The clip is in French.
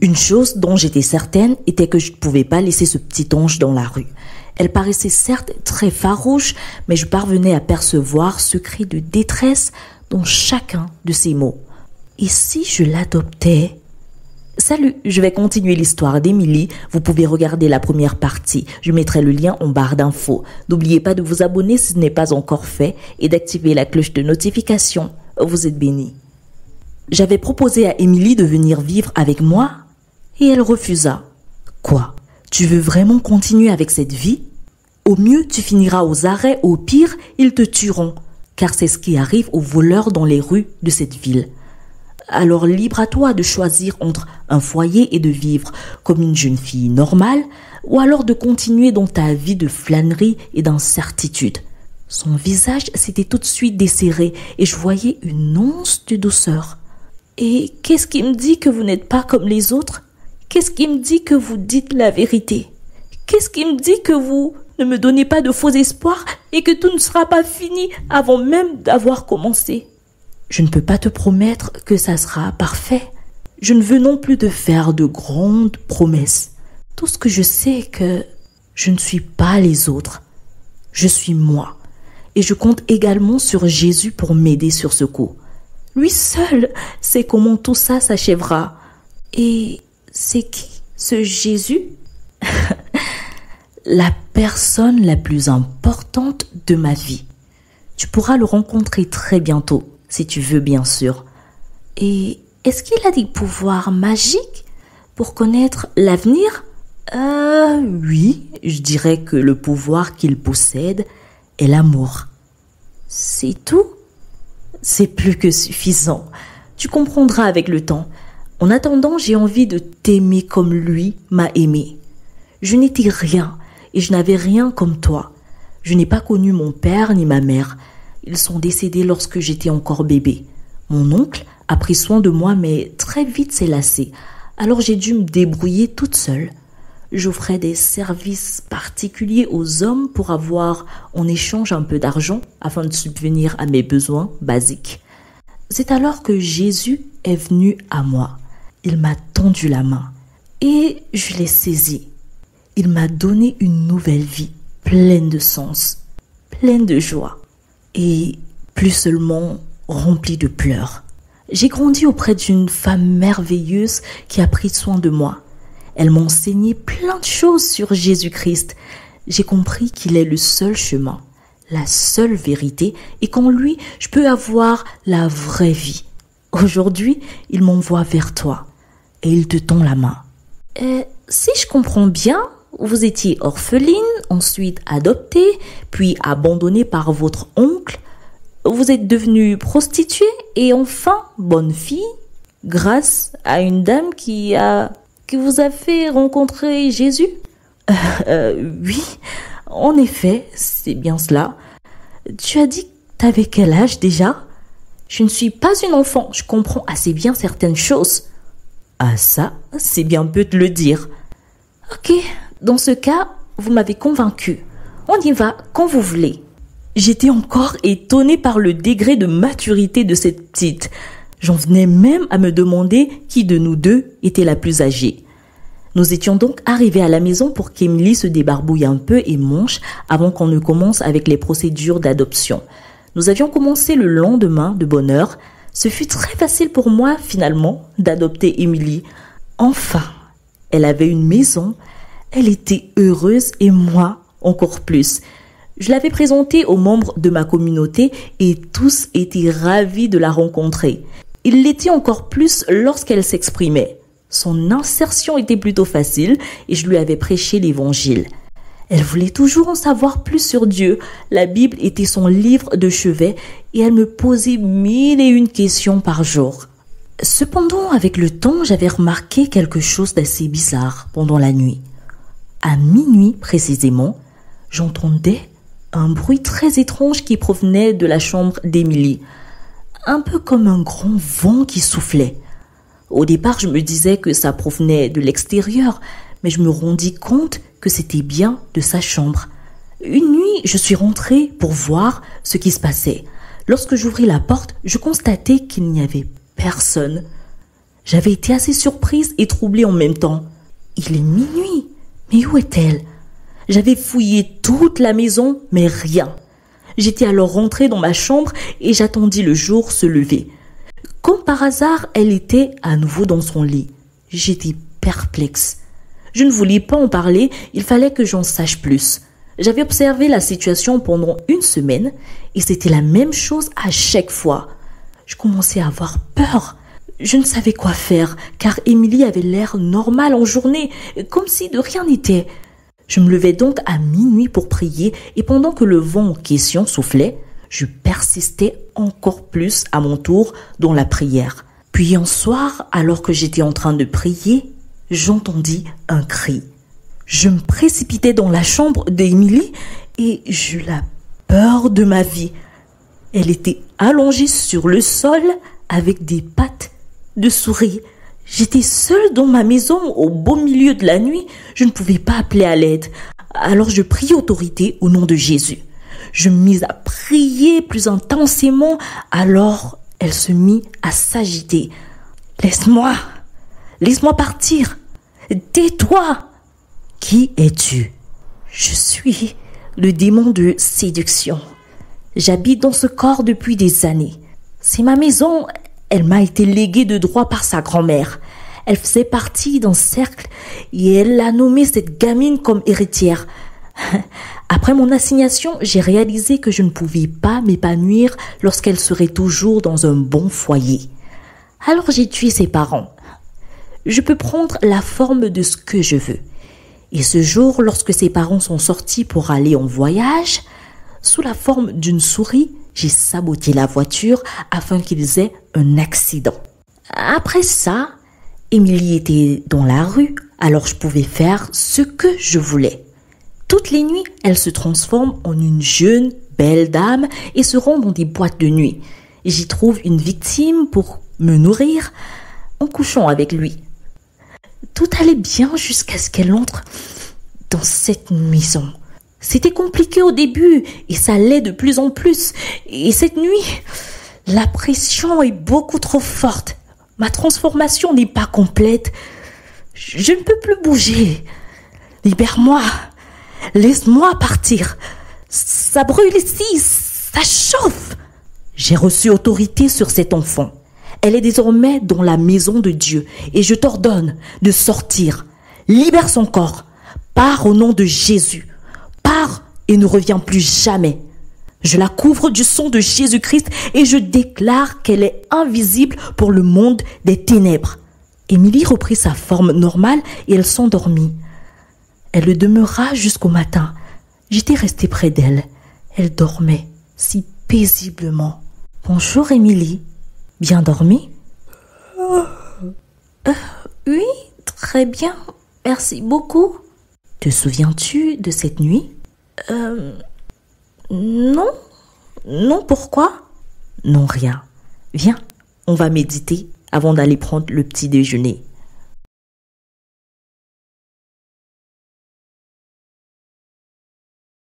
Une chose dont j'étais certaine était que je ne pouvais pas laisser ce petit ange dans la rue. Elle paraissait certes très farouche, mais je parvenais à percevoir ce cri de détresse dans chacun de ses mots. Et si je l'adoptais? Salut, je vais continuer l'histoire d'Émilie. Vous pouvez regarder la première partie. Je mettrai le lien en barre d'infos. N'oubliez pas de vous abonner si ce n'est pas encore fait et d'activer la cloche de notification. Vous êtes bénis. J'avais proposé à Émilie de venir vivre avec moi et elle refusa. Quoi? Tu veux vraiment continuer avec cette vie? Au mieux, tu finiras aux arrêts, au pire, ils te tueront, car c'est ce qui arrive aux voleurs dans les rues de cette ville. Alors libre à toi de choisir entre un foyer et de vivre comme une jeune fille normale, ou alors de continuer dans ta vie de flânerie et d'incertitude. Son visage s'était tout de suite desserré et je voyais une once de douceur. Et qu'est-ce qui me dit que vous n'êtes pas comme les autres? Qu'est-ce qui me dit que vous dites la vérité? Qu'est-ce qui me dit que vous ne me donnez pas de faux espoirs et que tout ne sera pas fini avant même d'avoir commencé? Je ne peux pas te promettre que ça sera parfait. Je ne veux non plus te faire de grandes promesses. Tout ce que je sais est que je ne suis pas les autres. Je suis moi. Et je compte également sur Jésus pour m'aider sur ce coup. Lui seul sait comment tout ça s'achèvera. Et c'est qui, ce Jésus? La personne la plus importante de ma vie. Tu pourras le rencontrer très bientôt, si tu veux bien sûr. Et est-ce qu'il a des pouvoirs magiques pour connaître l'avenir? Oui, je dirais que le pouvoir qu'il possède est l'amour. C'est tout? C'est plus que suffisant. Tu comprendras avec le temps. En attendant, j'ai envie de t'aimer comme lui m'a aimé. Je n'étais rien et je n'avais rien comme toi. Je n'ai pas connu mon père ni ma mère. Ils sont décédés lorsque j'étais encore bébé. Mon oncle a pris soin de moi mais très vite s'est lassé. Alors j'ai dû me débrouiller toute seule. J'offrais des services particuliers aux hommes pour avoir en échange un peu d'argent afin de subvenir à mes besoins basiques. C'est alors que Jésus est venu à moi. Il m'a tendu la main et je l'ai saisi. Il m'a donné une nouvelle vie, pleine de sens, pleine de joie et plus seulement remplie de pleurs. J'ai grandi auprès d'une femme merveilleuse qui a pris soin de moi. Elle m'a enseigné plein de choses sur Jésus-Christ. J'ai compris qu'il est le seul chemin, la seule vérité et qu'en lui, je peux avoir la vraie vie. Aujourd'hui, il m'envoie vers toi et il te tend la main. Si je comprends bien, vous étiez orpheline, ensuite adoptée, puis abandonnée par votre oncle. Vous êtes devenue prostituée et enfin bonne fille grâce à une dame qui vous a fait rencontrer Jésus? Oui, en effet, c'est bien cela. Tu as dit que t'avais quel âge déjà? Je ne suis pas une enfant, je comprends assez bien certaines choses. Ah ça, c'est bien peu de le dire. Ok, dans ce cas, vous m'avez convaincu. On y va quand vous voulez. J'étais encore étonnée par le degré de maturité de cette petite. J'en venais même à me demander qui de nous deux était la plus âgée. Nous étions donc arrivés à la maison pour qu'Émilie se débarbouille un peu et mange avant qu'on ne commence avec les procédures d'adoption. Nous avions commencé le lendemain de bonne heure. Ce fut très facile pour moi, finalement, d'adopter Émilie. Enfin, elle avait une maison, elle était heureuse et moi encore plus. Je l'avais présentée aux membres de ma communauté et tous étaient ravis de la rencontrer. Ils l'étaient encore plus lorsqu'elle s'exprimait. Son insertion était plutôt facile et je lui avais prêché l'évangile. Elle voulait toujours en savoir plus sur Dieu. La Bible était son livre de chevet et elle me posait 1001 questions par jour. Cependant, avec le temps, j'avais remarqué quelque chose d'assez bizarre pendant la nuit. À minuit précisément, j'entendais un bruit très étrange qui provenait de la chambre d'Émilie, un peu comme un grand vent qui soufflait. Au départ, je me disais que ça provenait de l'extérieur, mais je me rendis compte que c'était bien de sa chambre. Une nuit, je suis rentrée pour voir ce qui se passait. Lorsque j'ouvris la porte, je constatai qu'il n'y avait personne. J'avais été assez surprise et troublée en même temps. Il est minuit. Mais où est-elle? J'avais fouillé toute la maison, mais rien. J'étais alors rentrée dans ma chambre et j'attendis le jour se lever. Comme par hasard, elle était à nouveau dans son lit. J'étais perplexe. Je ne voulais pas en parler, il fallait que j'en sache plus. J'avais observé la situation pendant une semaine et c'était la même chose à chaque fois. Je commençais à avoir peur. Je ne savais quoi faire car Émilie avait l'air normale en journée, comme si de rien n'était. Je me levais donc à minuit pour prier et pendant que le vent en question soufflait, je persistais encore plus à mon tour dans la prière. Puis un soir, alors que j'étais en train de prier, j'entendis un cri. Je me précipitai dans la chambre d'Émilie et j'eus la peur de ma vie. Elle était allongée sur le sol avec des pattes de souris. J'étais seule dans ma maison au beau milieu de la nuit. Je ne pouvais pas appeler à l'aide. Alors je priai autorité au nom de Jésus. Je me mis à prier plus intensément. Alors elle se mit à s'agiter. Laisse-moi partir. Tais-toi. Qui es-tu? Je suis le démon de séduction. J'habite dans ce corps depuis des années. C'est ma maison. Elle m'a été léguée de droit par sa grand-mère. Elle faisait partie d'un cercle et elle a nommé cette gamine comme héritière. Après mon assignation, j'ai réalisé que je ne pouvais pas m'épanouir lorsqu'elle serait toujours dans un bon foyer. Alors j'ai tué ses parents. Je peux prendre la forme de ce que je veux. Et ce jour, lorsque ses parents sont sortis pour aller en voyage, sous la forme d'une souris, j'ai saboté la voiture afin qu'ils aient un accident. Après ça, Émilie était dans la rue, alors je pouvais faire ce que je voulais. Toutes les nuits, elle se transforme en une jeune, belle dame et se rend dans des boîtes de nuit. J'y trouve une victime pour me nourrir en couchant avec lui. Tout allait bien jusqu'à ce qu'elle entre dans cette maison. C'était compliqué au début et ça l'est de plus en plus. Et cette nuit, la pression est beaucoup trop forte. Ma transformation n'est pas complète. Je ne peux plus bouger. Libère-moi. Laisse-moi partir. Ça brûle ici. Ça chauffe. J'ai reçu autorité sur cet enfant. Elle est désormais dans la maison de Dieu et je t'ordonne de sortir. Libère son corps. Pars au nom de Jésus. Pars et ne reviens plus jamais. Je la couvre du sang de Jésus-Christ et je déclare qu'elle est invisible pour le monde des ténèbres. Émilie reprit sa forme normale et elle s'endormit. Elle le demeura jusqu'au matin. J'étais restée près d'elle. Elle dormait si paisiblement. Bonjour Émilie. Bien dormi? Oui, très bien. Merci beaucoup. Te souviens-tu de cette nuit? Non. Non, pourquoi? Non, rien. Viens, on va méditer avant d'aller prendre le petit déjeuner.